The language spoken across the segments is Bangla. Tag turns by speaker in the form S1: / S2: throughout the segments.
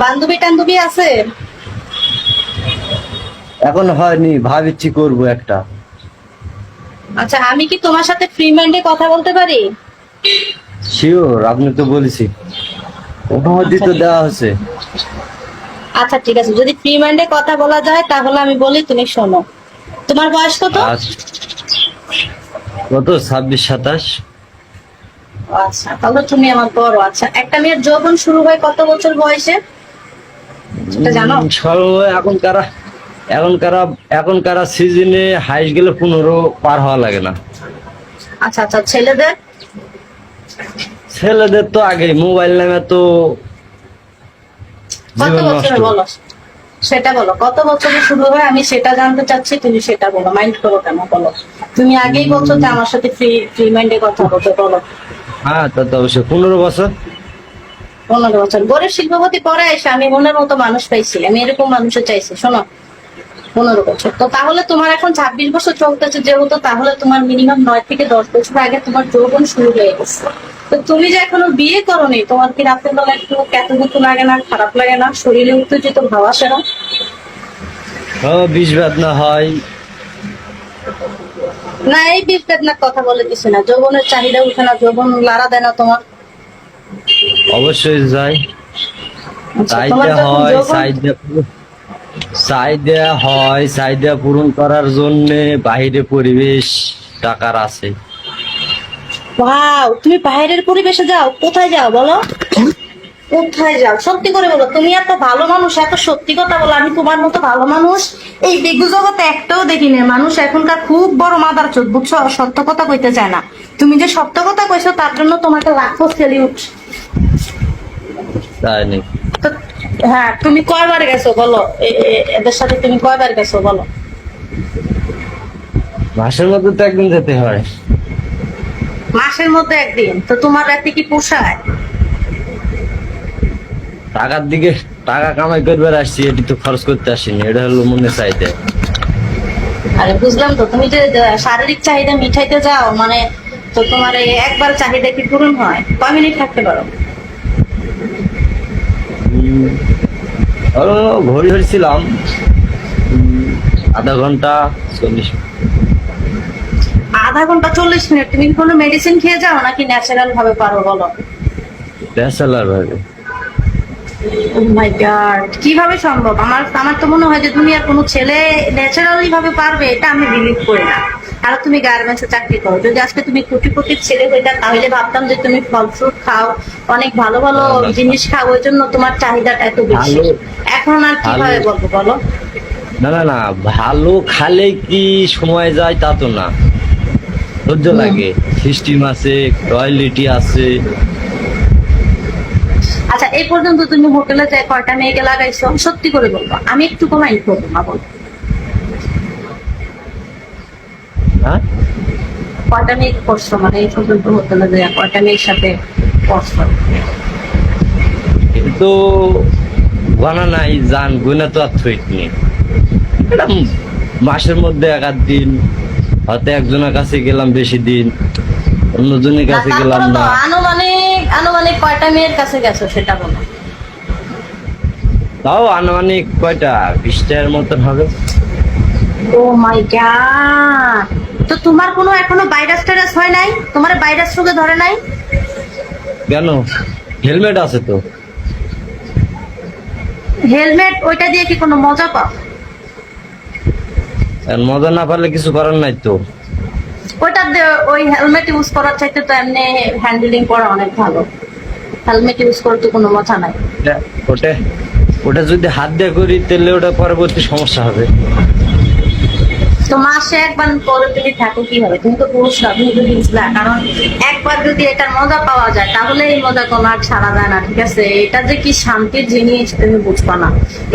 S1: বান্ধবী টান্ধবী আছে?
S2: এখন হয়নি, ভাবিচ্ছি করব একটা।
S1: আচ্ছা, আমি কি তোমার সাথে ফ্রি মাইন্ডে কথা বলতে পারি?
S2: শিওর, আপনি তো বলেছি, অনুমতি
S1: আচ্ছা
S2: তো
S1: ঠিক
S2: দেওয়া
S1: আছে।
S2: হচ্ছে।
S1: আচ্ছা ঠিক আছে, যদি ফ্রি মাইন্ডে কথা বলা যায় তাহলে আমি বলি, তুমি শোনো। তোমার বয়স কত?
S2: আজ কত, 26 27?
S1: আচ্ছা, তাহলে তুমি আমার বড়। আচ্ছা, একটা মেয়ের যৌবন শুরু হয় কত বছর বয়সে, সেটা জানো?
S2: সর্ব এখনকার এখনকার সিজনে হাইস গেলে 15 পার হওয়া লাগে না।
S1: আচ্ছা আচ্ছা, ছেলেদের?
S2: ছেলেদের তো আগে মোবাইল নামে তো
S1: কত
S2: জীবন নষ্ট।
S1: বছরে বলো, সেটা বলো, কত বছরে শুরু হয়, আমি সেটা জানতে চাচ্ছি। তুমি সেটা বলো, মাইন্ড করো কেন বলো। তুমি আগেই বলছো যে আমার সাথে ফ্রি ফ্রি মাইন্ডে কথা বলতে, বলো।
S2: হ্যাঁ, তা তো অবশ্যই 15 বছর।
S1: 15 বছর? গরিব শিল্পপতি পরে এসে আমি মনের মতো মানুষ পাইছি, আমি এরকম মানুষও চাইছি, শোনো। 15 বছর তো তাহলে তোমার এখন 26 বছর চলতেছে যেহেতু, তাহলে তোমার মিনিমাম 9 থেকে 10 বছর আগে তোমার যৌবন শুরু হয়ে গেছে। তো তুমি যে এখনো বিয়ে করোনি, তোমার কি রাতের বেলা একটু ক্যাতুকুতু লাগে না, খারাপ লাগে না, শরীরে উত্তেজিত ভাব আসে না?
S2: ও, বিষ বেদনা হয়।
S1: না, এই বিষ বেদনার কথা বলে দিছি না, যৌবনের চাহিদা উঠে না, যৌবন লাড়া দেয় না তোমার?
S2: অবশ্যই যাই।
S1: আচ্ছা, তোমার
S2: চাহিদা
S1: যখন
S2: হয়,
S1: যৌবন,
S2: চাহিদা পূরণ করার জন্য বাহিরে পরিবেশ টাকার আছে।
S1: ওয়াও, তুমি বাইরের পরিবেশে যাও? কোথায় যাও বলো, কোথায় যাও সত্যি করে বলো। তুমি এত ভালো মানুষ, এত সত্যি কথা বলো, আমি তোমার মতো ভালো মানুষ এই বিজ্ঞ জগতে একটাও দেখিনি। মানুষ এখনকার খুব বড় মাদার চোদ, বুঝছো, সত্য কথা কইতে চায় না। তুমি যে সত্য কথা কইছো তার জন্য তোমাকে লাখো সেলিউট।
S2: তাই নাকি?
S1: তো হ্যাঁ, তুমি কয়বার গেছো বলো, এদের সাথে তুমি কয়বার গেছো বলো?
S2: মাসের মধ্যে তো একদিন যেতে হয়।
S1: মাসের মধ্যে একদিন? তো তোমার রাতে কি পোষায়?
S2: টাকার দিকে, টাকা কামাই করবার আসছি, এটি তো খরচ করতে আসিনি, এটা হলো মনে চাইতে।
S1: আরে বুঝলাম তো, তুমি যে শারীরিক চাহিদা মিটাইতে যাও মানে, তো তোমার এই একবার চাহিদা কি পূরণ হয়? কয় মিনিট থাকতে পারো?
S2: ধরো ঘড়ি ধরছিলাম, আধা ঘন্টা 40 মিনিট।
S1: আধা ঘন্টা 40 মিনিট? তুমি কি কোনো মেডিসিন খেয়ে যাও নাকি ন্যাচারাল ভাবে পারো বলো?
S2: ব্যাচেলার ভাবে।
S1: ও মাই গড, কিভাবে সম্ভব? আমার আমার তো মনে হয় যে দুনিয়ার কোনো ছেলে ন্যাচারালি ভাবে পারবে, এটা আমি বিলিভ করি না। আর তুমি গার্মেন্টসে চাকরি করো, যদি আজকে তুমি কোটিপতির ছেলে হইতা তাহলে ভাবতাম যে তুমি ফল ফ্রুট খাও, অনেক ভালো ভালো
S2: না, না,
S1: জিনিস খাও, ওই জন্য তোমার চাহিদাটা এত বেশি।
S2: ভালো
S1: এখন আর
S2: ভালো
S1: কিভাবে বলবো বলো?
S2: না না না, ভালো খালে কি সময় যায় তা তো না, ধৈর্য
S1: হুম।
S2: লাগে, সিস্টেম আছে, টয়লেটি আছে।
S1: আচ্ছা, এই পর্যন্ত তুমি হোটেলে যে কয়টা মেয়েকে লাগাইছো সত্যি করে বলবো, আমি একটু কমাই করবো না বলো।
S2: হ্যাঁ,
S1: কয়টা মেয়ে করছো, মানে এই পর্যন্ত হোটেলে যে কয়টা মেয়ের সাথে করছো?
S2: কিন্তু গোনা নাই, জান গুনা তো আর ঠিক নেই। এটা মাসের মধ্যে 1 আধ দিন, হয়তো একজনের কাছে গেলাম বেশি দিন, অন্যজনের
S1: না
S2: কাছে গেলাম
S1: তারপরে তো
S2: না।
S1: আনুমানিক আনুমানিক কয়টা মেয়ের কাছে গেছো সেটা বলো।
S2: তাও আনুমানিক কয়টা, 20টার মতন হবে।
S1: ও মাই গড, তো তোমার কোনো এখনো ভাইরাস টাইরাস হয় নাই? তোমার ভাইরাস রোগে ধরে নাই?
S2: কেন, হেলমেট আছে তো।
S1: হেলমেট, ওইটা দিয়ে কি কোনো মজা পাও?
S2: আর মজা না পারলে কিছু করার নাই তো।
S1: ওইটা ওই হেলমেট ইউজ করার চাইতে তো এমনি হ্যান্ডেলিং করা অনেক ভালো। হেলমেট ইউজ করতে কোনো মজা নাই।
S2: ওটা ওটা ওটা যদি হাত দিয়ে করি তাহলে ওটা পরবর্তী সমস্যা হবে।
S1: তো মাসে একবার করে যদি থাকো কি হবে? তুমি তো পুরুষ না, তুমি তো বুঝলা। কারণ একবার যদি এটার মজা পাওয়া যায় তাহলে এই মজা কোনো আর ছাড়া যায় না, ঠিক আছে? এটা যে কি শান্তির জিনিস তুমি বুঝবা না।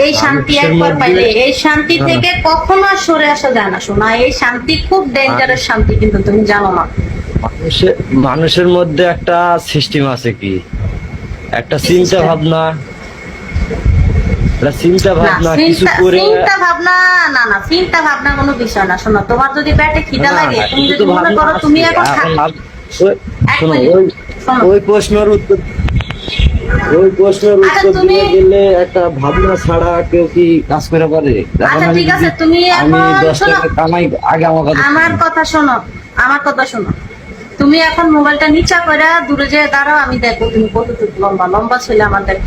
S1: এই শান্তি
S2: মানুষের
S1: একবার
S2: মধ্যে
S1: পাইলে এই শান্তি
S2: না, না,
S1: থেকে কখনো আর সরে আসা যায় না, শোনা। এই শান্তি খুব ডেঞ্জারাস শান্তি, কিন্তু তুমি জানো না।
S2: মানুষের মানুষের মধ্যে একটা সিস্টেম আছে, কি একটা চিন্তা ভাবনা, একটা চিন্তা
S1: না,
S2: ভাবনা কিছু করে।
S1: চিন্তা ভাবনা, না না, চিন্তা ভাবনা কোনো বিষয় না। শোনো, তোমার যদি পেটে খিদা
S2: না
S1: লাগে,
S2: না,
S1: তুমি
S2: কিছু
S1: যদি
S2: তো
S1: মনে
S2: ভাবনা
S1: করো তুমি
S2: আছে।
S1: এখন
S2: এখন
S1: এক
S2: শোনো,
S1: মিনিট,
S2: ওই
S1: শোনো।
S2: ওই প্রশ্নের উত্তর, ওই প্রশ্নের
S1: আচ্ছা,
S2: উত্তর
S1: তুমি-
S2: দিয়ে দিলে একটা ভাবনা ছাড়া কেউ কি কাজ করে পারে? এখন
S1: আচ্ছা,
S2: আমি
S1: ঠিক আছে,
S2: যদি-
S1: তুমি
S2: আমি
S1: এখন
S2: 10
S1: শোনো।
S2: টাকা কামাই, আগে আমার কথা
S1: আমার
S2: শুনো।
S1: কথা শোনো, আমার কথা শোনো। তুমি এখন মোবাইলটা নিচা করে দূরে যেয়ে দাঁড়াও, আমি দেখবো তুমি কতটুকু লম্বা লম্বা ছেলে আমার দেখো।